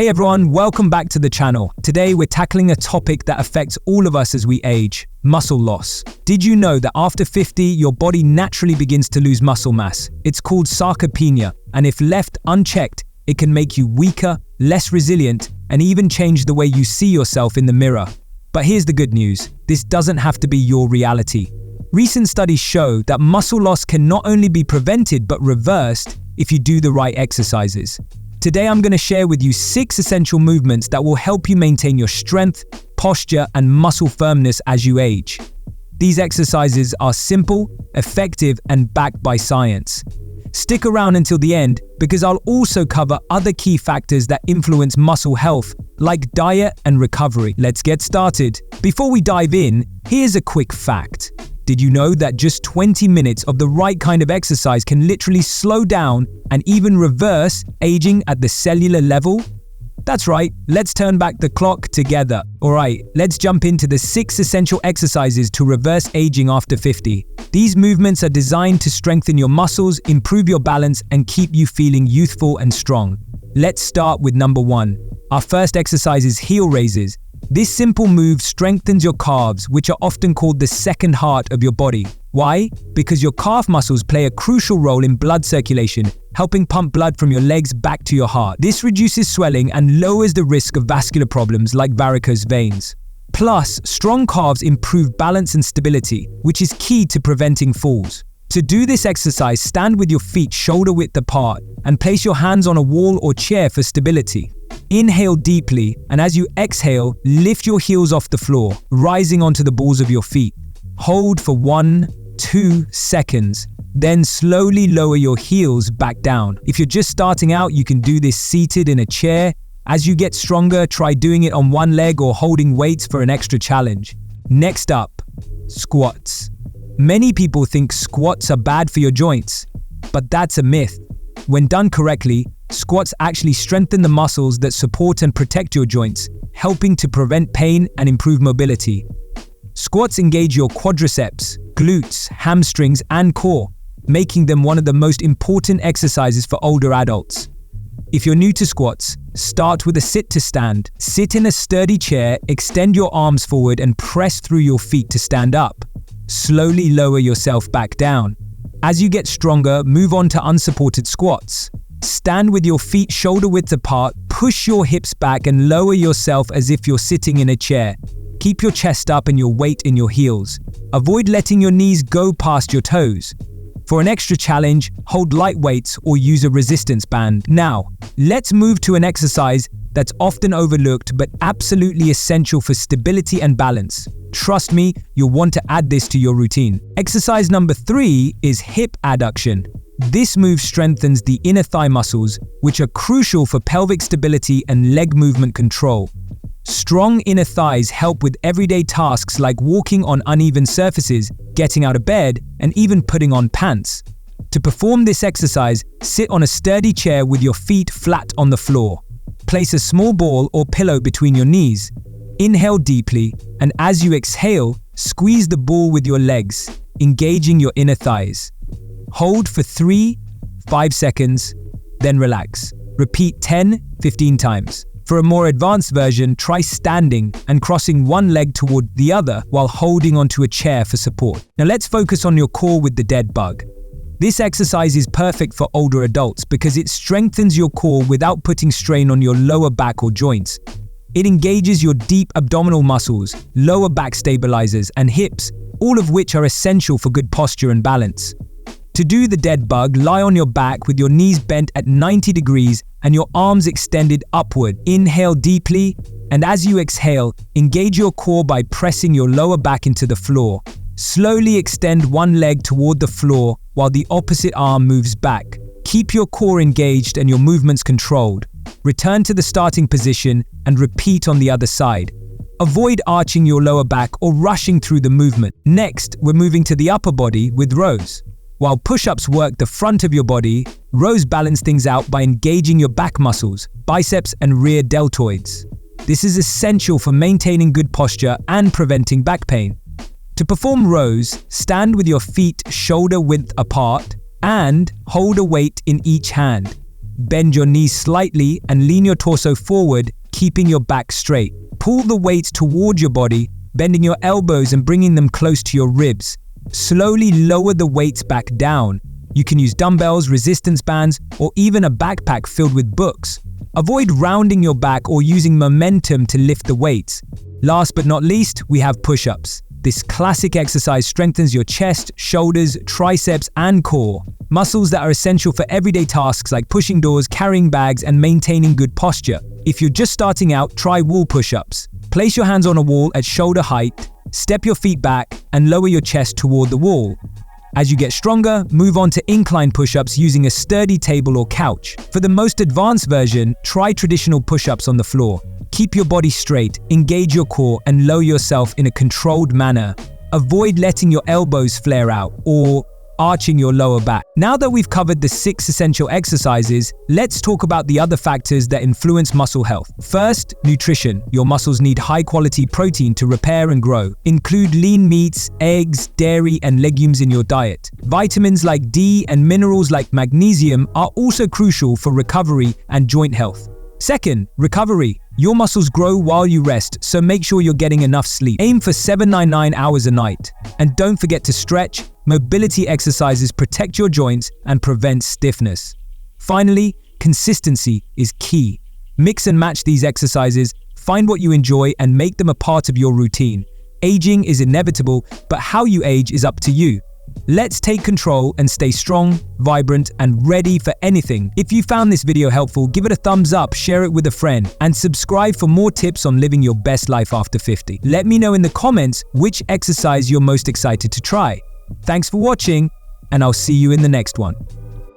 Hey everyone, welcome back to the channel. Today we're tackling a topic that affects all of us as we age: muscle loss. Did you know that after 50, your body naturally begins to lose muscle mass? It's called sarcopenia, and if left unchecked, it can make you weaker, less resilient, and even change the way you see yourself in the mirror. But here's the good news: this doesn't have to be your reality. Recent studies show that muscle loss can not only be prevented but reversed if you do the right exercises. Today I'm going to share with you 6 essential movements that will help you maintain your strength, posture, and muscle firmness as you age. These exercises are simple, effective, and backed by science. Stick around until the end because I'll also cover other key factors that influence muscle health, like diet and recovery. Let's get started. Before we dive in, here's a quick fact. Did you know that just 20 minutes of the right kind of exercise can literally slow down and even reverse aging at the cellular level? That's right, let's turn back the clock together. Alright, let's jump into the 6 essential exercises to reverse aging after 50. These movements are designed to strengthen your muscles, improve your balance, and keep you feeling youthful and strong. Let's start with number 1. Our first exercise is heel raises. This simple move strengthens your calves, which are often called the second heart of your body. Why? Because your calf muscles play a crucial role in blood circulation, helping pump blood from your legs back to your heart. This reduces swelling and lowers the risk of vascular problems like varicose veins. Plus, strong calves improve balance and stability, which is key to preventing falls. To do this exercise, stand with your feet shoulder width apart and place your hands on a wall or chair for stability. Inhale deeply, and as you exhale, lift your heels off the floor, rising onto the balls of your feet. Hold for 1-2 seconds, then slowly lower your heels back down. If you're just starting out, you can do this seated in a chair. As you get stronger, try doing it on one leg or holding weights for an extra challenge. Next up, squats. Many people think squats are bad for your joints, but that's a myth. When done correctly, squats actually strengthen the muscles that support and protect your joints, helping to prevent pain and improve mobility. Squats engage your quadriceps, glutes, hamstrings, and core, making them one of the most important exercises for older adults. If you're new to squats, start with a sit to stand. Sit in a sturdy chair, extend your arms forward, and press through your feet to stand up. Slowly lower yourself back down. As you get stronger, move on to unsupported squats. Stand with your feet shoulder width apart, push your hips back, and lower yourself as if you're sitting in a chair. Keep your chest up and your weight in your heels. Avoid letting your knees go past your toes. For an extra challenge, hold light weights or use a resistance band. Now, let's move to an exercise that's often overlooked but absolutely essential for stability and balance. Trust me, you'll want to add this to your routine. Exercise number 3 is hip adduction. This move strengthens the inner thigh muscles, which are crucial for pelvic stability and leg movement control. Strong inner thighs help with everyday tasks like walking on uneven surfaces, getting out of bed, and even putting on pants. To perform this exercise, sit on a sturdy chair with your feet flat on the floor. Place a small ball or pillow between your knees. Inhale deeply, and as you exhale, squeeze the ball with your legs, engaging your inner thighs. Hold for 3-5 seconds, then relax. Repeat 10-15 times. For a more advanced version, try standing and crossing one leg toward the other while holding onto a chair for support. Now let's focus on your core with the dead bug. This exercise is perfect for older adults because it strengthens your core without putting strain on your lower back or joints. It engages your deep abdominal muscles, lower back stabilizers, and hips, all of which are essential for good posture and balance. To do the dead bug, lie on your back with your knees bent at 90 degrees and your arms extended upward. Inhale deeply, and as you exhale, engage your core by pressing your lower back into the floor. Slowly extend one leg toward the floor while the opposite arm moves back. Keep your core engaged and your movements controlled. Return to the starting position and repeat on the other side. Avoid arching your lower back or rushing through the movement. Next, we're moving to the upper body with rows. While push-ups work the front of your body, rows balance things out by engaging your back muscles, biceps, and rear deltoids. This is essential for maintaining good posture and preventing back pain. To perform rows, stand with your feet shoulder width apart and hold a weight in each hand. Bend your knees slightly and lean your torso forward, keeping your back straight. Pull the weights toward your body, bending your elbows and bringing them close to your ribs. Slowly lower the weights back down. You can use dumbbells, resistance bands, or even a backpack filled with books. Avoid rounding your back or using momentum to lift the weights. Last but not least, we have push-ups. This classic exercise strengthens your chest, shoulders, triceps, and core. Muscles that are essential for everyday tasks like pushing doors, carrying bags, and maintaining good posture. If you're just starting out, try wall push-ups. Place your hands on a wall at shoulder height, step your feet back, and lower your chest toward the wall. As you get stronger, move on to incline push-ups using a sturdy table or couch. For the most advanced version, try traditional push-ups on the floor. Keep your body straight, engage your core, and lower yourself in a controlled manner. Avoid letting your elbows flare out or arching your lower back. Now that we've covered the 6 essential exercises, let's talk about the other factors that influence muscle health. First, nutrition. Your muscles need high-quality protein to repair and grow. Include lean meats, eggs, dairy, and legumes in your diet. Vitamins like D and minerals like magnesium are also crucial for recovery and joint health. Second, recovery. Your muscles grow while you rest, so make sure you're getting enough sleep. Aim for 7-9 hours a night. And don't forget to stretch. Mobility exercises protect your joints and prevent stiffness. Finally, consistency is key. Mix and match these exercises, find what you enjoy, and make them a part of your routine. Aging is inevitable, but how you age is up to you. Let's take control and stay strong, vibrant, and ready for anything. If you found this video helpful, give it a thumbs up, share it with a friend, and subscribe for more tips on living your best life after 50. Let me know in the comments which exercise you're most excited to try. Thanks for watching, and I'll see you in the next one.